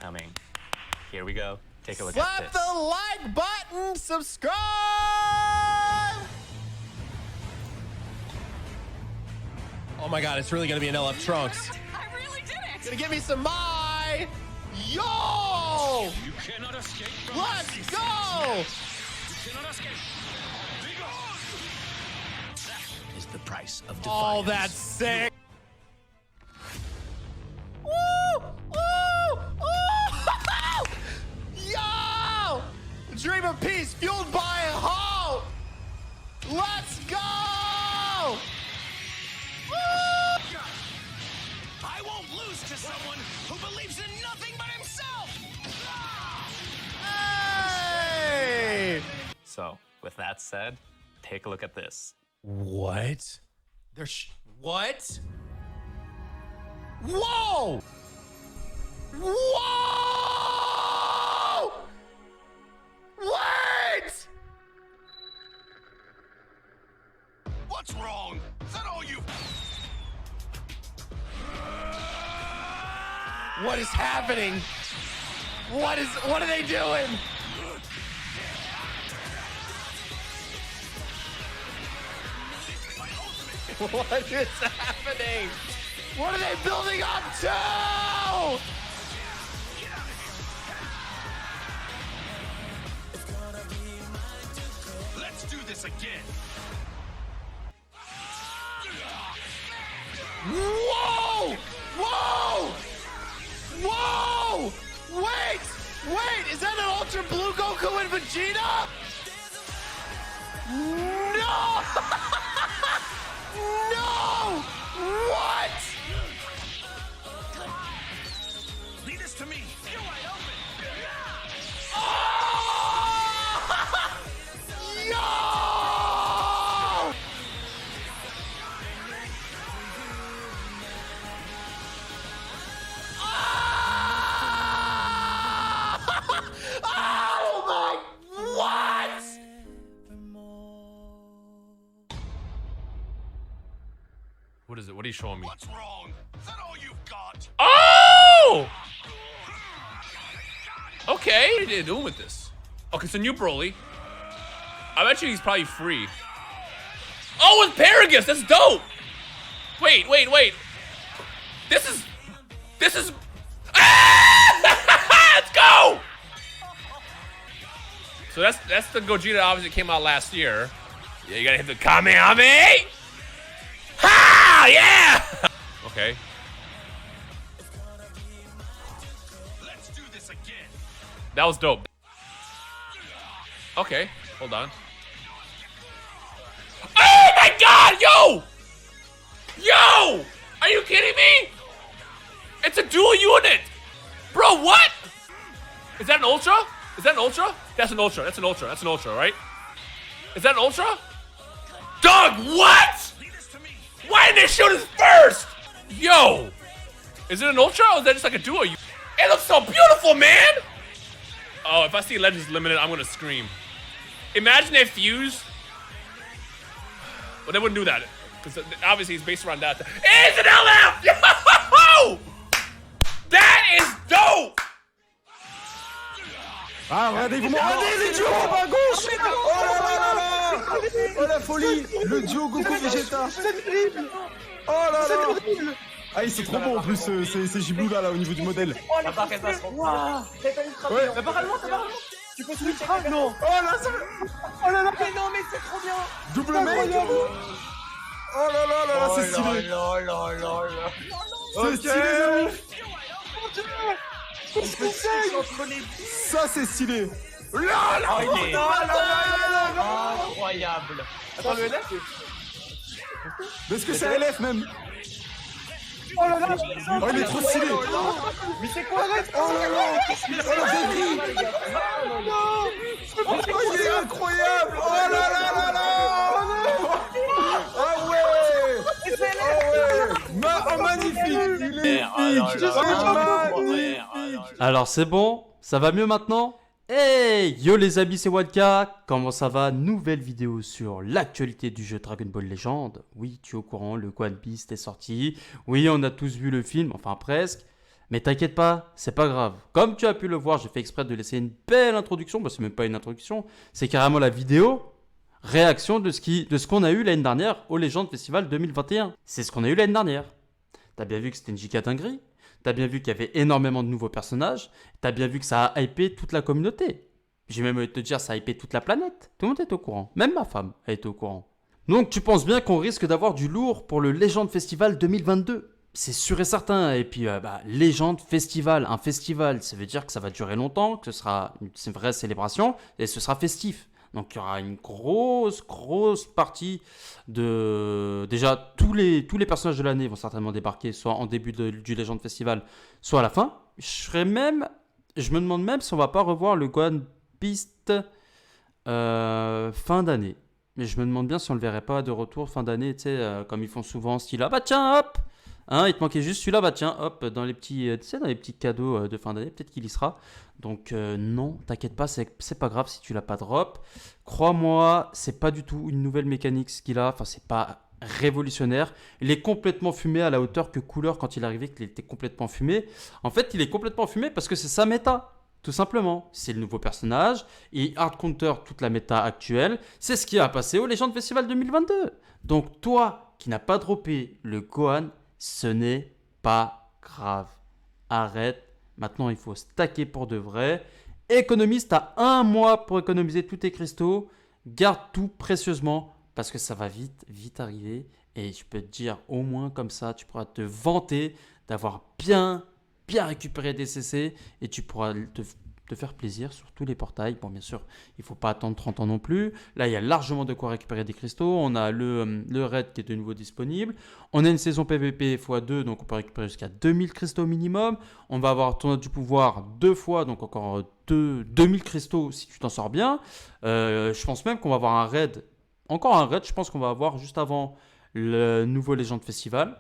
coming. Here we go. Take a look Slap at this. the like button, subscribe! Oh my god, it's really gonna be an LF Trunks. I really did it! Gonna give me some my yo! You cannot escape from Let's this. go! You cannot escape. That is the price of defiance. Oh, that's sick. Woo! Woo! Woo! Yo! Dream of peace fueled by hope. Let's go! Woo! I won't lose to someone who believes in nothing but himself. Hey! So, with that said, take a look at this. What? There's what? Whoa! Whoa! What? What's wrong? Is that all you? What is happening? What are they doing? What is happening? What are they building up to? Let's do this again. Whoa! Whoa! Whoa! Wait! Is that an Ultra Blue Goku and Vegeta? No! No! What? Lead us to me. You're wide open. Oh! Yo! Oh my! What? What is it? What are you showing me? What's wrong? Is that all you've got? Oh! Okay, what are you doing with this? Okay, it's a new Broly. I bet you he's probably free. Oh, with Paragus! That's dope! Wait. This is... Ah! Let's go! So that's the Gogeta obviously came out last year. Yeah, you gotta hit the Kamehameha! Ha! Yeah! Okay. Let's do this again. That was dope. Okay, hold on. Oh my god, yo! Yo! Are you kidding me? It's a dual unit! Bro, what? Is that an Ultra? Is that an Ultra? That's an Ultra, that's an Ultra, right? Is that an Ultra? Dog, what? Lead us to me. Why didn't they show this first? Yo! Is it an Ultra or is that just like a duo? It looks so beautiful, man! Oh, if I see Legends Limited, I'm gonna scream. Imagine they fuse. Well, they wouldn't do that. Because obviously it's based around that. It's an LF! Yo! That is dope! Ah, regardez, vous regardez les duos à gauche. Oh là là là là. Oh la folie. Le duo Goku Vegeta. C'est terrible. Oh là là. Ah, ils sont trop bons en plus, ces Giblou là au niveau du modèle. La barre elle passe. Waouh. Ouais. La barre allemande, Tu peux switch ah, non. Oh là ça. Oh là là. Mais non, mais c'est trop bien. Double mec. Oh là là là là, c'est stylé. C'est stylé les amis. Qu'est-ce que c'est? Ça c'est stylé. Oh, il est incroyable. Attends, le LF Mais est-ce que c'est LF même? Oh là là. Oh il est trop stylé. Mais c'est quoi? Oh là là. Oh la dinguerie. Oh il est incroyable. Oh là là là là. Ah ouais. Oh magnifique. Il est magnifique. Alors c'est bon, ça va mieux maintenant? Hey yo les amis, c'est Wadka, comment ça va? Nouvelle vidéo sur l'actualité du jeu Dragon Ball Legend. Oui, tu es au courant, le One Piece est sorti. Oui, on a tous vu le film, enfin presque. Mais t'inquiète pas, c'est pas grave. Comme tu as pu le voir, j'ai fait exprès de laisser une belle introduction. Bah, c'est même pas une introduction, c'est carrément la vidéo réaction de ce qu'on a eu l'année dernière au Legend Festival 2021. C'est ce qu'on a eu l'année dernière. T'as bien vu que c'était une giga dinguerie. T'as bien vu qu'il y avait énormément de nouveaux personnages. T'as bien vu que ça a hypé toute la communauté. J'ai même envie de te dire, ça a hypé toute la planète. Tout le monde est au courant. Même ma femme a été au courant. Donc tu penses bien qu'on risque d'avoir du lourd pour le Legend Festival 2022. C'est sûr et certain. Et puis, Legend Festival. Un festival, ça veut dire que ça va durer longtemps, que ce sera une vraie célébration et ce sera festif. Donc il y aura une grosse partie de... Déjà, tous les personnages de l'année vont certainement débarquer, soit en début du Legend Festival, soit à la fin. Je me demande même si on va pas revoir le Gohan Beast fin d'année. Mais je me demande bien si on le verrait pas de retour fin d'année, tu sais, comme ils font souvent, style, ah bah tiens, hop, hein, il te manquait juste celui-là, bah tiens, hop, dans les petits, tu sais, dans les petits cadeaux de fin d'année, peut-être qu'il y sera. Donc non, t'inquiète pas, c'est pas grave si tu l'as pas drop. Crois-moi, c'est pas du tout une nouvelle mécanique ce qu'il a, enfin c'est pas révolutionnaire. Il est complètement fumé à la hauteur que Cooler quand il est arrivé, qu'il était complètement fumé. En fait, il est complètement fumé parce que c'est sa méta. Tout simplement, c'est le nouveau personnage, il hard counter toute la méta actuelle, c'est ce qui a passé au Legend Festival 2022. Donc toi qui n'as pas droppé le Gohan, ce n'est pas grave. Arrête, maintenant il faut stacker pour de vrai. Économise, tu as 1 mois pour économiser tous tes cristaux, garde tout précieusement parce que ça va vite arriver. Et je peux te dire, au moins comme ça, tu pourras te vanter d'avoir bien récupérer des CC et tu pourras te faire plaisir sur tous les portails. Bon, bien sûr, il ne faut pas attendre 30 ans non plus. Là, il y a largement de quoi récupérer des cristaux. On a le raid qui est de nouveau disponible. On a une saison PVP x2, donc on peut récupérer jusqu'à 2000 cristaux minimum. On va avoir tournoi du pouvoir 2 fois, donc encore 2000 cristaux si tu t'en sors bien. Je pense même qu'on va avoir encore un raid, je pense qu'on va avoir juste avant le nouveau Legend Festival.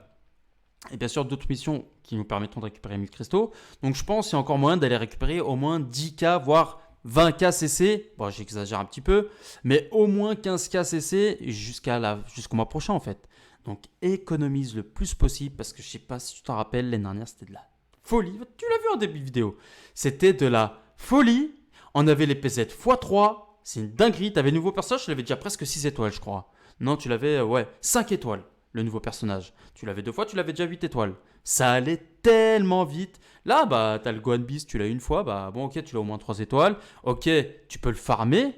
Et bien sûr, d'autres missions qui nous permettront de récupérer 1000 cristaux. Donc, je pense qu'il y a encore moyen d'aller récupérer au moins 10K, voire 20K CC. Bon, j'exagère un petit peu, mais au moins 15K CC jusqu'au mois prochain, en fait. Donc, économise le plus possible parce que je ne sais pas si tu t'en rappelles, l'année dernière, c'était de la folie. Tu l'as vu en début de vidéo. C'était de la folie. On avait les PZ x3. C'est une dinguerie. Tu avais le nouveau personnage, tu l'avais déjà presque 6 étoiles, je crois. Non, tu l'avais, 5 étoiles. Le nouveau personnage. Tu l'avais 2 fois, tu l'avais déjà 8 étoiles. Ça allait tellement vite. Là, bah, t'as le Gohan Beast, tu l'as une fois. Bah, bon, ok, tu l'as au moins 3 étoiles. Ok, tu peux le farmer.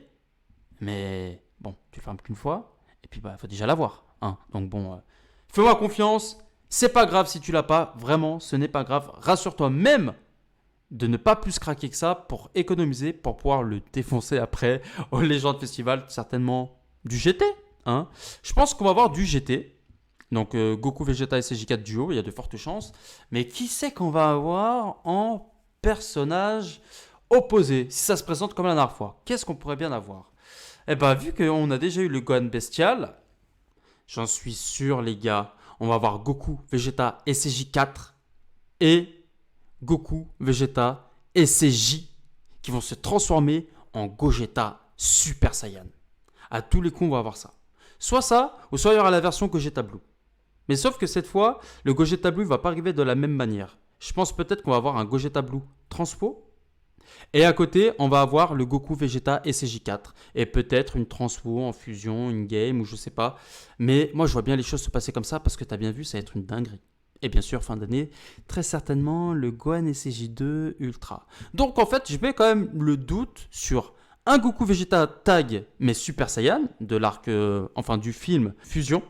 Mais bon, tu le farmes qu'une fois. Et puis, bah, faut déjà l'avoir. Hein. Donc, bon, fais-moi confiance. C'est pas grave si tu l'as pas. Vraiment, ce n'est pas grave. Rassure-toi même de ne pas plus craquer que ça pour économiser, pour pouvoir le défoncer après au Legend Festival. Certainement du GT. Hein. Je pense qu'on va avoir du GT. Donc Goku, Vegeta et CJ4 duo, il y a de fortes chances. Mais qui c'est qu'on va avoir en personnage opposé si ça se présente comme la dernière fois? Qu'est-ce qu'on pourrait bien avoir? Eh bien, vu qu'on a déjà eu le Gohan Bestial, j'en suis sûr, les gars, on va avoir Goku, Vegeta et CJ4 et Goku, Vegeta et CJ qui vont se transformer en Gogeta Super Saiyan. À tous les coups, on va avoir ça. Soit ça, ou soit il y aura la version Gogeta Blue. Mais sauf que cette fois, le Gogeta Blue ne va pas arriver de la même manière. Je pense peut-être qu'on va avoir un Gogeta Blue Transpo. Et à côté, on va avoir le Goku, Vegeta et CJ4. Et peut-être une Transpo en fusion, une game ou je sais pas. Mais moi, je vois bien les choses se passer comme ça parce que tu as bien vu, ça va être une dinguerie. Et bien sûr, fin d'année, très certainement le Gohan et CJ2 Ultra. Donc en fait, je mets quand même le doute sur un Goku Vegeta Tag, mais Super Saiyan, de l'arc, du film Fusion.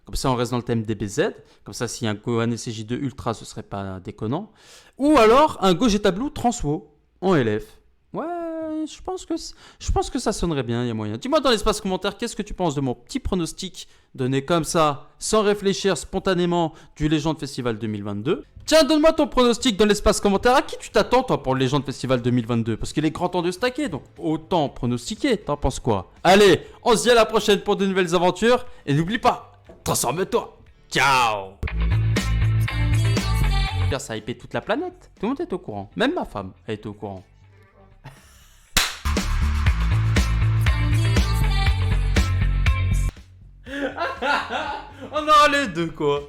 Comme ça, on reste dans le thème DBZ. Comme ça, si un Gohan et CJ2 Ultra, ce serait pas déconnant. Ou alors, un Gogeta Blue Transwo en LF. Ouais, je pense que ça sonnerait bien, il y a moyen. Dis-moi dans l'espace commentaire, qu'est-ce que tu penses de mon petit pronostic donné comme ça, sans réfléchir spontanément, du Legend Festival 2022. Tiens, donne-moi ton pronostic dans l'espace commentaire. À qui tu t'attends, toi, pour le Legend Festival 2022? Parce qu'il est grand temps de stacker, donc autant pronostiquer. T'en penses quoi? Allez, on se dit à la prochaine pour de nouvelles aventures. Et n'oublie pas, transforme-toi. Ciao. Ça a hypé toute la planète. Tout le monde est au courant. Même ma femme, elle est au courant. On aura les deux, quoi.